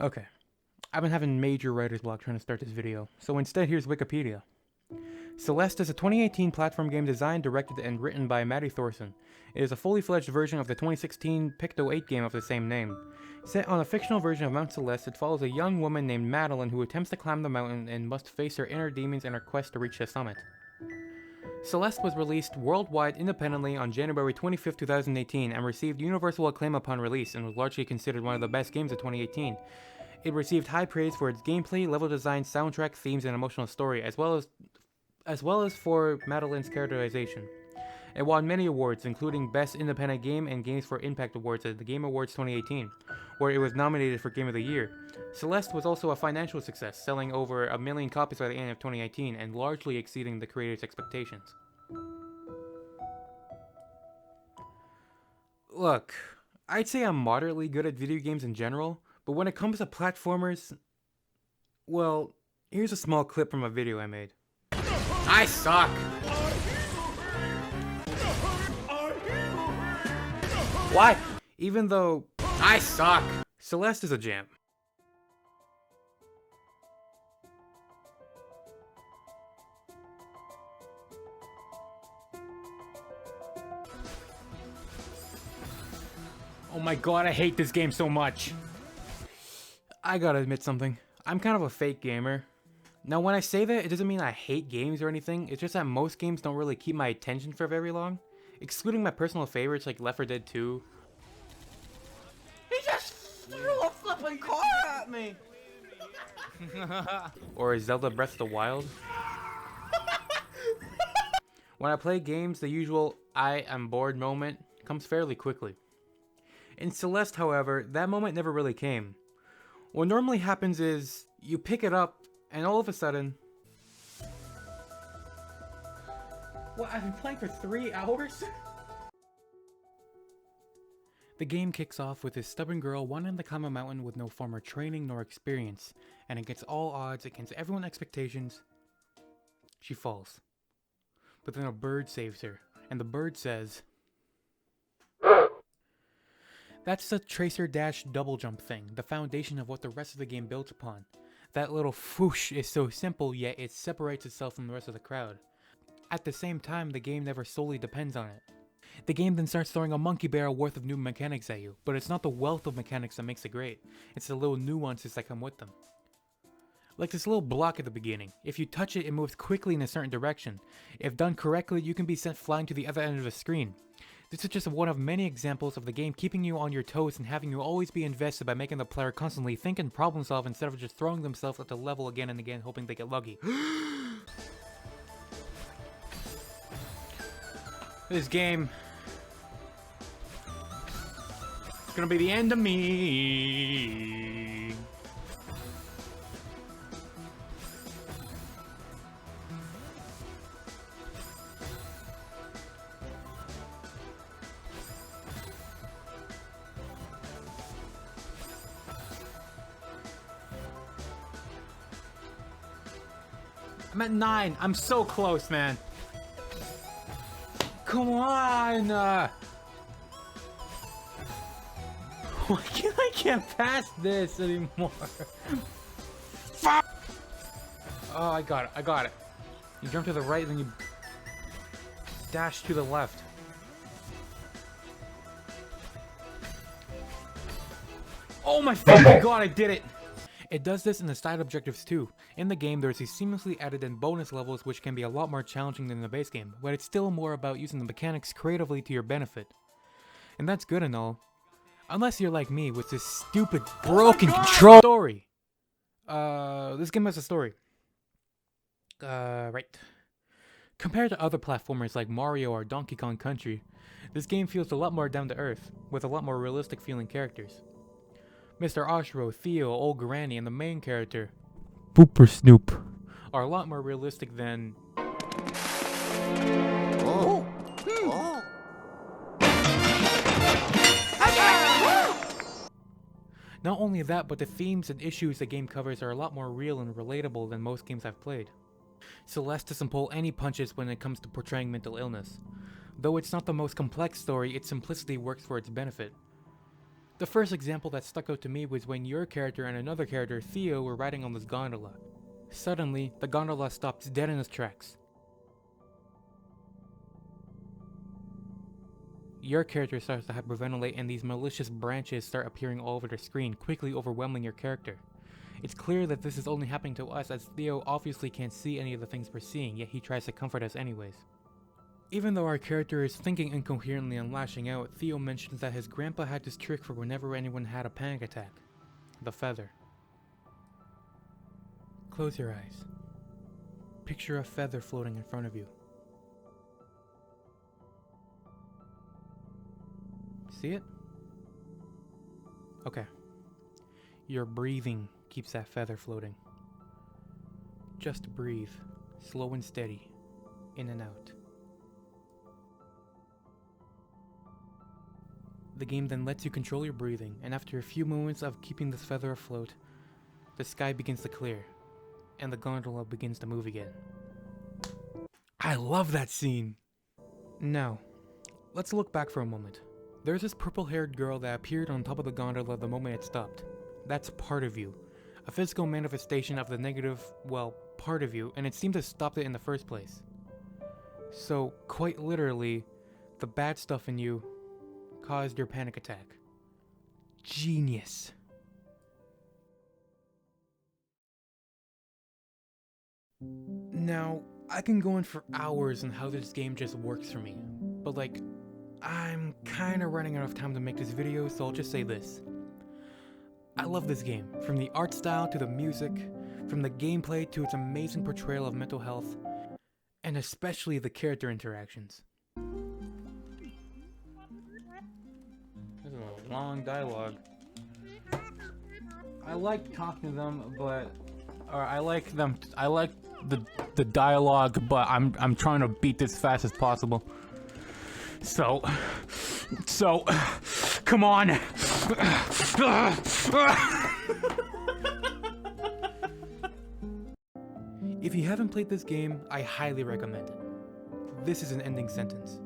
Okay, I've been having major writer's block trying to start this video, so instead here's Wikipedia. Celeste is a 2018 platform game designed, directed, and written by Matty Thorson. It is a fully fledged version of the 2016 Picto 8 game of the same name. Set on a fictional version of Mount Celeste, it follows a young woman named Madeline who attempts to climb the mountain and must face her inner demons in her quest to reach the summit. Celeste was released worldwide independently on January 25, 2018 and received universal acclaim upon release and was largely considered one of the best games of 2018. It received high praise for its gameplay, level design, soundtrack, themes, and emotional story, as well as for Madeline's characterization. It won many awards, including Best Independent Game and Games for Impact Awards at the Game Awards 2018, where it was nominated for Game of the Year. Celeste was also a financial success, selling over 1 million copies by the end of 2018 and largely exceeding the creators' expectations. Look, I'd say I'm moderately good at video games in general, but when it comes to platformers, well, here's a small clip from a video I made. I suck! Why? Even though I suck, Celeste is a jam. Oh my god, I hate this game so much. I gotta admit something. I'm kind of a fake gamer. Now when I say that, it doesn't mean I hate games or anything, it's just that most games don't really keep my attention for very long. Excluding my personal favorites like Left 4 Dead 2. He just threw a flipping car at me! Or Zelda Breath of the Wild. When I play games, the usual I am bored moment comes fairly quickly. In Celeste, however, that moment never really came. What normally happens is, you pick it up, and all of a sudden... What, I've been playing for 3 hours? The game kicks off with this stubborn girl wanting to climb a mountain with no former training nor experience, and against all odds, against everyone's expectations, she falls. But then a bird saves her, and the bird says... That's the tracer dash double jump thing, the foundation of what the rest of the game builds upon. That little whoosh is so simple, yet it separates itself from the rest of the crowd. At the same time, the game never solely depends on it. The game then starts throwing a monkey barrel worth of new mechanics at you, but it's not the wealth of mechanics that makes it great, it's the little nuances that come with them. Like this little block at the beginning. If you touch it, it moves quickly in a certain direction. If done correctly, you can be sent flying to the other end of the screen. This is just one of many examples of the game keeping you on your toes and having you always be invested by making the player constantly think and problem solve instead of just throwing themselves at the level again and again hoping they get lucky. This game is gonna be the end of me. I'm at 9. I'm so close, man. Come on! Why can't I get past this anymore? Fuck! Oh, I got it. I got it. You jump to the right, then you dash to the left. Oh my fucking god, I did it! It does this in the side objectives too. In the game, there's these seamlessly added in bonus levels which can be a lot more challenging than the base game, but it's still more about using the mechanics creatively to your benefit. And that's good and all. Unless you're like me with this stupid broken control story. This game has a story. Right. Compared to other platformers like Mario or Donkey Kong Country, this game feels a lot more down to earth, with a lot more realistic feeling characters. Mr. Oshro, Theo, Old Granny, and the main character, Booper Snoop, are a lot more realistic than... Oh. Not only that, but the themes and issues the game covers are a lot more real and relatable than most games I've played. Celeste doesn't pull any punches when it comes to portraying mental illness. Though it's not the most complex story, its simplicity works for its benefit. The first example that stuck out to me was when your character and another character, Theo, were riding on this gondola. Suddenly, the gondola stops dead in its tracks. Your character starts to hyperventilate and these malicious branches start appearing all over the screen, quickly overwhelming your character. It's clear that this is only happening to us as Theo obviously can't see any of the things we're seeing, yet he tries to comfort us anyways. Even though our character is thinking incoherently and lashing out, Theo mentions that his grandpa had this trick for whenever anyone had a panic attack. The feather. Close your eyes. Picture a feather floating in front of you. See it? Okay. Your breathing keeps that feather floating. Just breathe, slow and steady, in and out. The game then lets you control your breathing, and after a few moments of keeping this feather afloat, the sky begins to clear, and the gondola begins to move again. I love that scene! Now, let's look back for a moment. There's this purple-haired girl that appeared on top of the gondola the moment it stopped. That's part of you. A physical manifestation of the negative, well, part of you, and it seemed to stop it in the first place. So, quite literally, the bad stuff in you caused your panic attack. Genius. Now, I can go on for hours on how this game just works for me, but like, I'm kinda running out of time to make this video, so I'll just say this. I love this game, from the art style to the music, from the gameplay to its amazing portrayal of mental health, and especially the character interactions. This is a long dialogue. I like talking to them, but I like the dialogue, but I'm trying to beat this as fast as possible. So, come on! If you haven't played this game, I highly recommend it. This is an ending sentence.